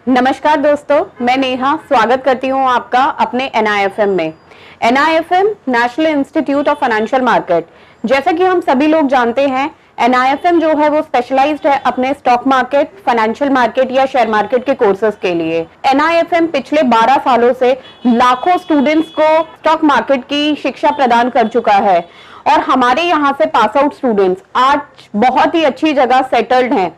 नमस्कार दोस्तों, मैं नेहा स्वागत करती हूं आपका अपने NIFM में। NIFM national institute of financial market. जैसा कि हम सभी लोग जानते हैं, NIFM जो है वो स्पेशलाइज्ड है अपने स्टॉक मार्केट, फाइनेंशियल मार्केट या शेयर मार्केट के कोर्सेज के लिए। NIFM पिछले 12 सालों से लाखों स्टूडेंट्स को स्टॉक मार्केट की शिक्षा प्रदान कर चुका है और हमारे यहाँ से पास आउट स्टूडेंट्स आज बहुत ही अच्छी जगह सेटल्ड हैं।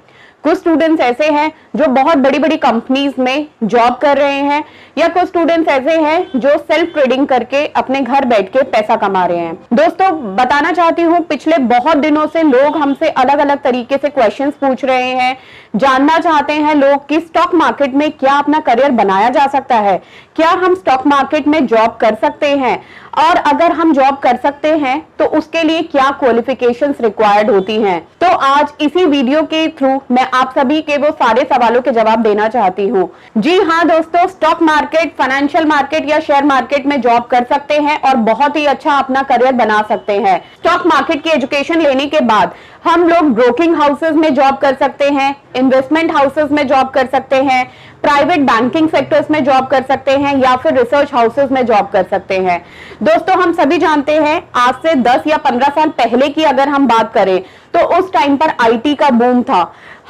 कुछ स्टूडेंट्स ऐसे हैं जो बहुत बड़ी बड़ी कंपनीज में जॉब कर रहे हैं या कुछ स्टूडेंट्स ऐसे हैं जो सेल्फ ट्रेडिंग करके अपने घर बैठ के पैसा कमा रहे हैं। दोस्तों, बताना चाहती हूँ, पिछले बहुत दिनों से लोग हमसे अलग अलग तरीके से क्वेश्चंस पूछ रहे हैं। जानना चाहते हैं लोग कि स्टॉक मार्केट में क्या अपना करियर बनाया जा सकता है, क्या हम स्टॉक मार्केट में जॉब कर सकते हैं, और अगर हम जॉब कर सकते हैं तो उसके लिए क्या क्वालिफिकेशंस रिक्वायर्ड होती हैं। तो आज इसी वीडियो के थ्रू मैं आप सभी के वो सारे सवालों के जवाब देना चाहती हूँ। जी हाँ दोस्तों, स्टॉक मार्केट, फाइनेंशियल मार्केट या शेयर मार्केट में जॉब कर सकते हैं और बहुत ही अच्छा अपना करियर बना सकते हैं। स्टॉक मार्केट की एजुकेशन लेने के बाद हम लोग ब्रोकिंग हाउसेज में जॉब कर सकते हैं, इन्वेस्टमेंट हाउसेज में जॉब कर सकते हैं, प्राइवेट बैंकिंग सेक्टर्स में जॉब कर सकते हैं या फिर रिसर्च हाउसेज में जॉब कर सकते हैं। दोस्तों, हम सभी जानते हैं आज से 10 या 15 साल पहले की अगर हम बात करें तो उस टाइम पर IT का बूम था।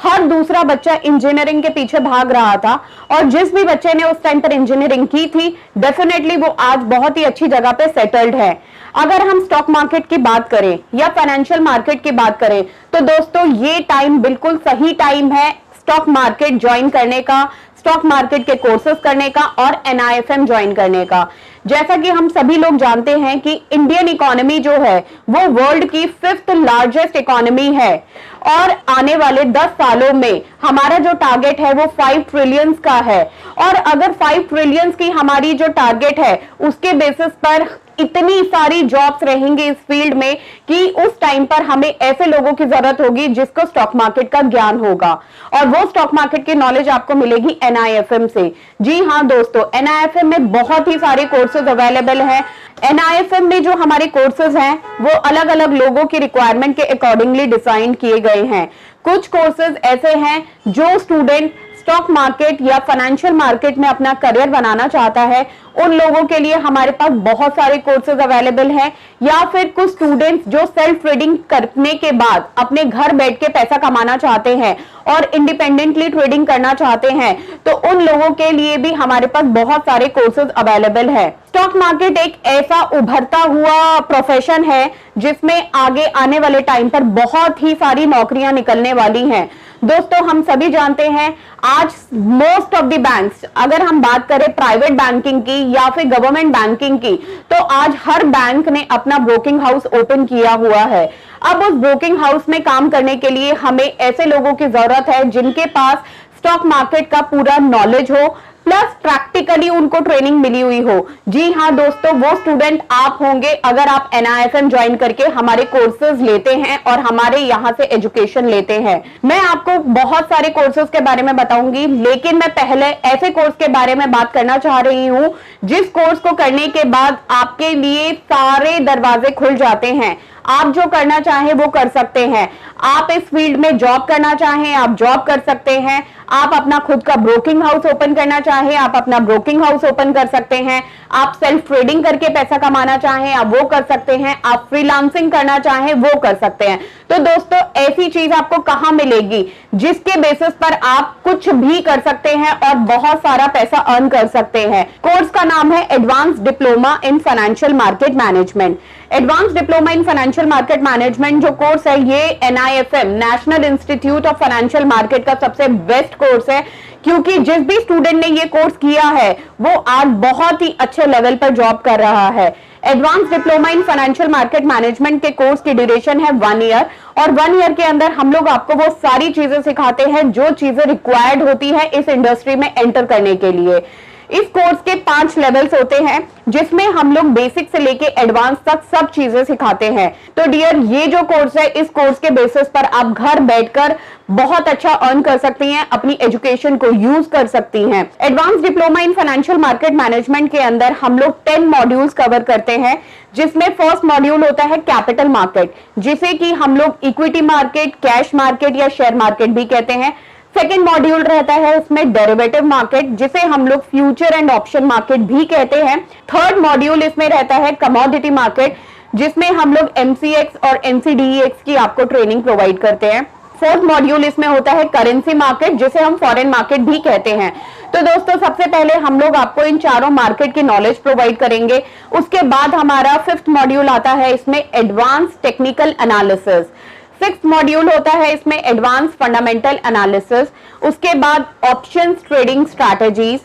हर दूसरा बच्चा इंजीनियरिंग के पीछे भाग रहा था और जिस भी बच्चे ने उस टाइम पर इंजीनियरिंग की थी डेफिनेटली वो आज बहुत ही अच्छी जगह पे सेटल्ड है। अगर हम स्टॉक मार्केट की बात करें या फाइनेंशियल मार्केट की बात करें तो दोस्तों ये टाइम बिल्कुल सही टाइम है स्टॉक मार्केट ज्वाइन करने का, स्टॉक मार्केट के कोर्सेज करने का और NIFM ज्वाइन करने का। जैसा कि हम सभी लोग जानते हैं कि इंडियन इकोनॉमी जो है वो वर्ल्ड की 5th लार्जेस्ट इकोनॉमी है और आने वाले 10 सालों में हमारा जो टारगेट है वो 5 ट्रिलियंस का है। और अगर 5 ट्रिलियंस की हमारी जो टारगेट है उसके बेसिस पर इतनी सारी जॉब्स रहेंगी इस फील्ड में कि उस टाइम पर हमें ऐसे लोगों की जरूरत होगी जिसको स्टॉक मार्केट का ज्ञान होगा और वो स्टॉक मार्केट की नॉलेज आपको मिलेगी NIFM से। जी हाँ दोस्तों, NIFM में बहुत ही सारे कोर्सेज अवेलेबल हैं। NIFM में जो हमारे कोर्सेज हैं वो अलग अलग लोगों की रिक्वायरमेंट के अकॉर्डिंगली डिजाइन किए गए हैं। कुछ कोर्सेज ऐसे हैं जो स्टूडेंट स्टॉक मार्केट या फाइनेंशियल मार्केट में अपना करियर बनाना चाहता है उन लोगों के लिए हमारे पास बहुत सारे कोर्सेज अवेलेबल हैं, या फिर कुछ स्टूडेंट्स जो सेल्फ ट्रेडिंग करने के बाद अपने घर बैठ के पैसा कमाना चाहते हैं और इंडिपेंडेंटली ट्रेडिंग करना चाहते हैं तो उन लोगों के लिए भी हमारे पास बहुत सारे कोर्सेज अवेलेबल है। स्टॉक मार्केट एक ऐसा उभरता हुआ प्रोफेशन है जिसमें आगे आने वाले टाइम पर बहुत ही सारी नौकरियां निकलने वाली हैं। दोस्तों, हम सभी जानते हैं आज मोस्ट ऑफ द बैंक्स, अगर हम बात करें प्राइवेट बैंकिंग की या फिर गवर्नमेंट बैंकिंग की, तो आज हर बैंक ने अपना ब्रोकिंग हाउस ओपन किया हुआ है। अब उस ब्रोकिंग हाउस में काम करने के लिए हमें ऐसे लोगों की जरूरत है जिनके पास स्टॉक मार्केट का पूरा नॉलेज हो प्लस प्रैक्टिकली उनको ट्रेनिंग मिली हुई हो। जी हाँ दोस्तों, वो स्टूडेंट आप होंगे अगर आप NIFM ज्वाइन करके हमारे कोर्सेज लेते हैं और हमारे यहाँ से एजुकेशन लेते हैं। मैं आपको बहुत सारे कोर्सेज के बारे में बताऊंगी, लेकिन मैं पहले ऐसे कोर्स के बारे में बात करना चाह रही हूँ जिस कोर्स को करने के बाद आपके लिए सारे दरवाजे खुल जाते हैं। आप जो करना चाहें वो कर सकते हैं। आप इस फील्ड में जॉब करना चाहें आप जॉब कर सकते हैं। आप अपना खुद का ब्रोकिंग हाउस ओपन करना चाहें आप अपना ब्रोकिंग हाउस ओपन कर सकते हैं। आप सेल्फ ट्रेडिंग करके पैसा कमाना चाहें आप वो कर सकते हैं। आप फ्रीलांसिंग करना चाहें वो कर सकते हैं। तो दोस्तों, ऐसी चीज आपको कहां मिलेगी जिसके बेसिस पर आप कुछ भी कर सकते हैं और बहुत सारा पैसा अर्न कर सकते हैं। कोर्स का नाम है advance diploma in financial market management. Advance diploma in financial market management जो कोर्स है ये NIFM national institute of financial market का सबसे बेस्ट कोर्स है, क्योंकि जिस भी स्टूडेंट ने ये कोर्स किया है वो आज बहुत ही अच्छे लेवल पर जॉब कर रहा है। Advance diploma in financial market management के कोर्स की ड्यूरेशन है 1 ईयर और 1 ईयर के अंदर हम लोग आपको वो सारी चीजें सिखाते हैं जो चीजें रिक्वायर्ड होती है इस इंडस्ट्री में एंटर करने के लिए। इस कोर्स के 5 लेवल्स होते हैं जिसमें हम लोग बेसिक से लेके एडवांस तक सब चीजें सिखाते हैं। तो डियर, ये जो कोर्स है इस कोर्स के बेसिस पर आप घर बैठकर बहुत अच्छा अर्न कर सकती हैं, अपनी एजुकेशन को यूज कर सकती हैं। Advance diploma in financial market management के अंदर हम लोग 10 मॉड्यूल्स कवर करते हैं, जिसमें फर्स्ट मॉड्यूल होता है कैपिटल मार्केट, जिसे कि हम लोग इक्विटी मार्केट, कैश मार्केट या शेयर मार्केट भी कहते हैं। सेकेंड मॉड्यूल रहता है उसमें डेरिवेटिव मार्केट, जिसे हम लोग फ्यूचर एंड ऑप्शन मार्केट भी कहते हैं। थर्ड मॉड्यूल इसमें रहता है कमोडिटी मार्केट, जिसमें हम लोग MCX और NCDEX की आपको ट्रेनिंग प्रोवाइड करते हैं। फोर्थ मॉड्यूल इसमें होता है करेंसी मार्केट, जिसे हम फॉरेन मार्केट भी कहते हैं। तो दोस्तों सबसे पहले हम लोग आपको इन चारों मार्केट की नॉलेज प्रोवाइड करेंगे। उसके बाद हमारा फिफ्थ मॉड्यूल आता है इसमें advance technical analysis. Sixth module होता है इसमें एडवांस फंडामेंटल एनालिसिस। उसके बाद options trading strategies,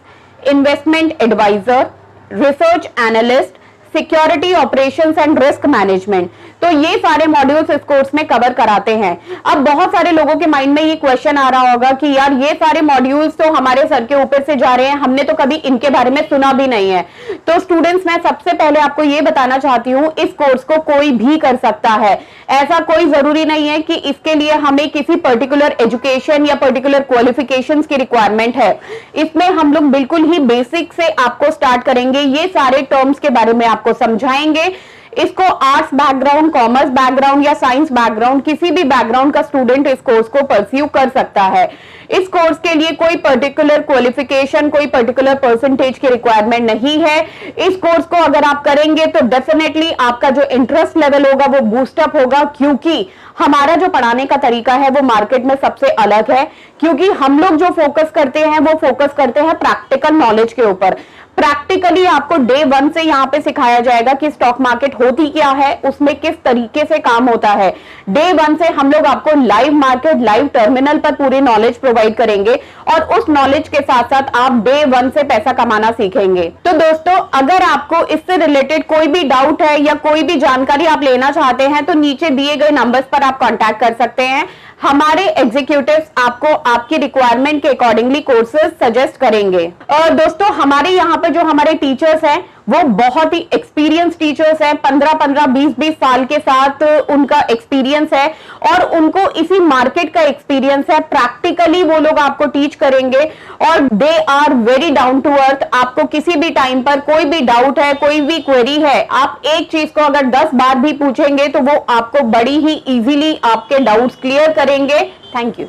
investment adviser, research analyst, security operations and risk management. तो ये सारे मॉड्यूल्स इस कोर्स में कवर कराते हैं। अब बहुत सारे लोगों के माइंड में ये क्वेश्चन आ रहा होगा कि यार ये सारे मॉड्यूल्स तो हमारे सर के ऊपर से जा रहे हैं, हमने तो कभी इनके बारे में सुना भी नहीं है। तो स्टूडेंट्स, मैं सबसे पहले आपको ये बताना चाहती हूँ, इस कोर्स को कोई भी कर सकता है। ऐसा कोई जरूरी नहीं है कि इसके लिए हमें किसी पर्टिकुलर एजुकेशन या पर्टिकुलर क्वालिफिकेशंस की रिक्वायरमेंट है। इसमें हम लोग बिल्कुल ही बेसिक से आपको स्टार्ट करेंगे, ये सारे टर्म्स के बारे में आपको समझाएंगे। इसको आर्ट्स बैकग्राउंड, कॉमर्स बैकग्राउंड या साइंस बैकग्राउंड, किसी भी बैकग्राउंड का स्टूडेंट इस कोर्स को परस्यू कर सकता है। इस कोर्स के लिए कोई पर्टिकुलर क्वालिफिकेशन, कोई पर्टिकुलर परसेंटेज की रिक्वायरमेंट नहीं है। इस कोर्स को अगर आप करेंगे तो डेफिनेटली आपका जो इंटरेस्ट लेवल होगा वो बूस्टअप होगा, क्योंकि हमारा जो पढ़ाने का तरीका है वो मार्केट में सबसे अलग है। क्योंकि हम लोग जो फोकस करते हैं वो फोकस करते हैं प्रैक्टिकल नॉलेज के ऊपर। प्रैक्टिकली आपको डे 1 से यहाँ पे सिखाया जाएगा कि स्टॉक मार्केट होती क्या है, उसमें किस तरीके से काम होता है। डे 1 से हम लोग आपको लाइव मार्केट, लाइव टर्मिनल पर पूरी नॉलेज प्रोवाइड करेंगे और उस नॉलेज के साथ साथ आप डे 1 से पैसा कमाना सीखेंगे। तो दोस्तों, अगर आपको इससे रिलेटेड कोई भी डाउट है या कोई भी जानकारी आप लेना चाहते हैं तो नीचे दिए गए नंबर्स पर आप कांटेक्ट कर सकते हैं। हमारे एग्जीक्यूटिव्स आपको आपकी रिक्वायरमेंट के अकॉर्डिंगली कोर्सेज सजेस्ट करेंगे। और दोस्तों, हमारे यहाँ पे जो हमारे टीचर्स हैं वो बहुत ही एक्सपीरियंस टीचर्स हैं। 15-15, 20-20 साल के साथ उनका एक्सपीरियंस है और उनको इसी मार्केट का एक्सपीरियंस है। प्रैक्टिकली वो लोग आपको टीच करेंगे और they are very down to earth. आपको किसी भी टाइम पर कोई भी डाउट है, कोई भी क्वेरी है, आप एक चीज को अगर 10 बार भी पूछेंगे तो वो आपको बड़ी ही इजीली आपके डाउट्स क्लियर करेंगे। Thank you.